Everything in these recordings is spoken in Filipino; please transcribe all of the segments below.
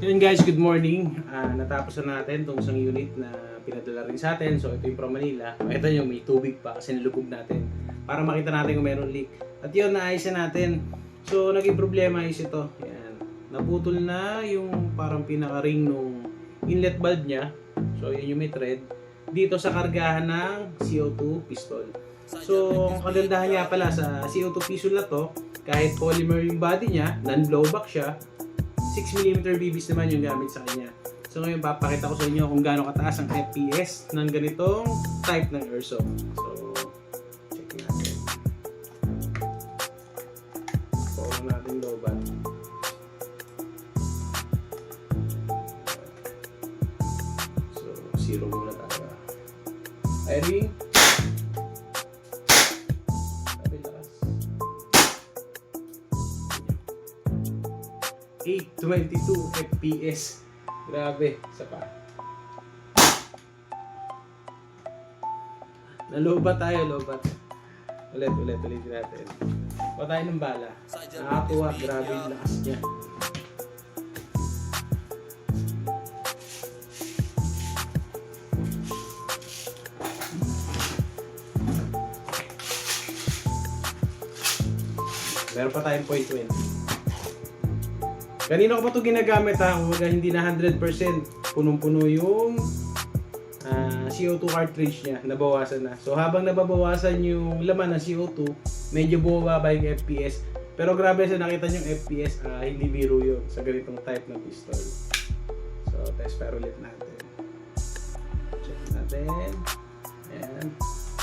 Yun guys, good morning. Natapos na natin itong isang unit na pinadala rin sa atin. So ito yung from Manila. Ito yung may tubig pa kasi nilubog natin para makita natin kung meron leak. At yun, naayos na natin. So naging problema is ito. Yan. Naputol na yung parang pinaka-ring nung inlet valve niya. So yun yung may thread. Dito sa kargahan ng CO2 pistol. So ang kagandahan niya pala sa CO2 pistol na to, kahit polymer yung body niya, non-blowback siya, 6mm BBs naman yung gamit sa kanya. So ngayon papakita ko sa inyo kung gaano kataas ang FPS ng ganitong type ng airsoft. So check natin. Power natin low bat. So 0 muna tayo. Firing. 822 FPS. Grabe, isa pa. Nalobat tayo, lobat. Ulit natin. Patay ng bala. Nakatuwa, grabe yung lakas niya. Meron pa tayong .20. Kanina ko pa ito ginagamit ha, kumbaga hindi na 100% punong-puno yung CO2 cartridge niya, nabawasan na. So habang nababawasan yung laman ng CO2, medyo bumababa yung FPS. Pero grabe sa nakita nyo yung FPS, hindi biro yun sa ganitong type ng pistol. So test fire ulit natin. Check natin. Ayan.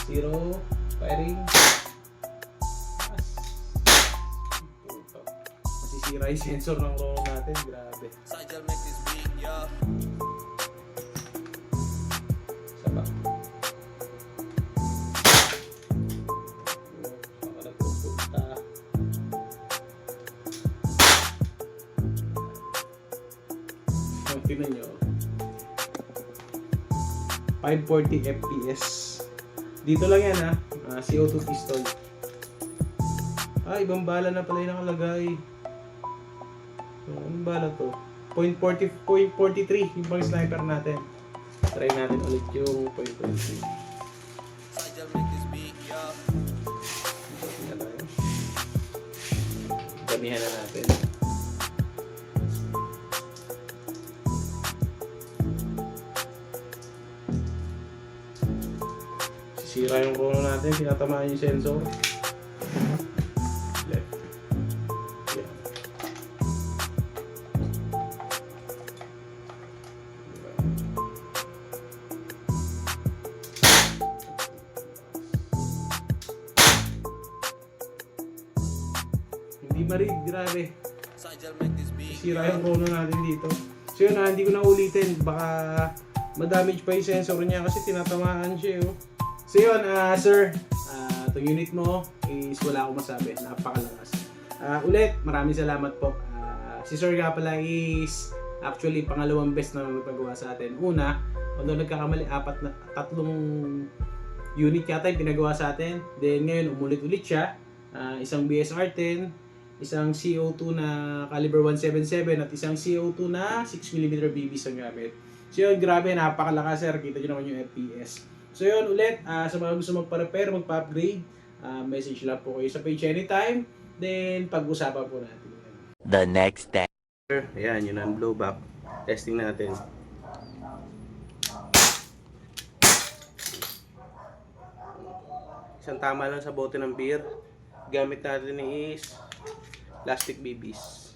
0, firing. Sira yung sensor ng roll natin, grabe. Saba. Saka na pupunta. Tingnan nyo. 540 FPS. Dito lang yan ha. CO2 pistol. Ibang bala na pala yung nakalagay. Anong bala to? 0.43 yung pang sniper natin. Try natin ulit yung 0.43. Damihan na natin. Sisira yung chrono natin, tinatamaan yung sensor. Hindi marig, grabe. Sira yung chrono natin dito. So yun hindi ko na ulitin. Baka ma-damage pa yung sensor niya kasi tinatamaan siya. So yun, sir, itong unit mo is wala akong masabi. Napakalakas. Ulit, maraming salamat po. Si sir nga pala is actually pangalawang best na nagpagawa sa atin. Una, although nagkakamali, 3 unit yata yung pinagawa sa atin. Then ngayon, umulit-ulit siya. Isang BSR-10, isang CO2 na caliber 177 at isang CO2 na 6mm BBs ang gamit. So yun, grabe, napakalakas sir. Kita nyo naman yung FPS. So yun, ulit, sa mga gusto magpa-repair, magpa-upgrade, message lang po kayo sa page anytime. Then, pag-usapan po natin yan. The next day. Ayan, yun ang blowback. Testing natin. Isang tama lang sa bote ng beer. Gamit natin is plastic BBs.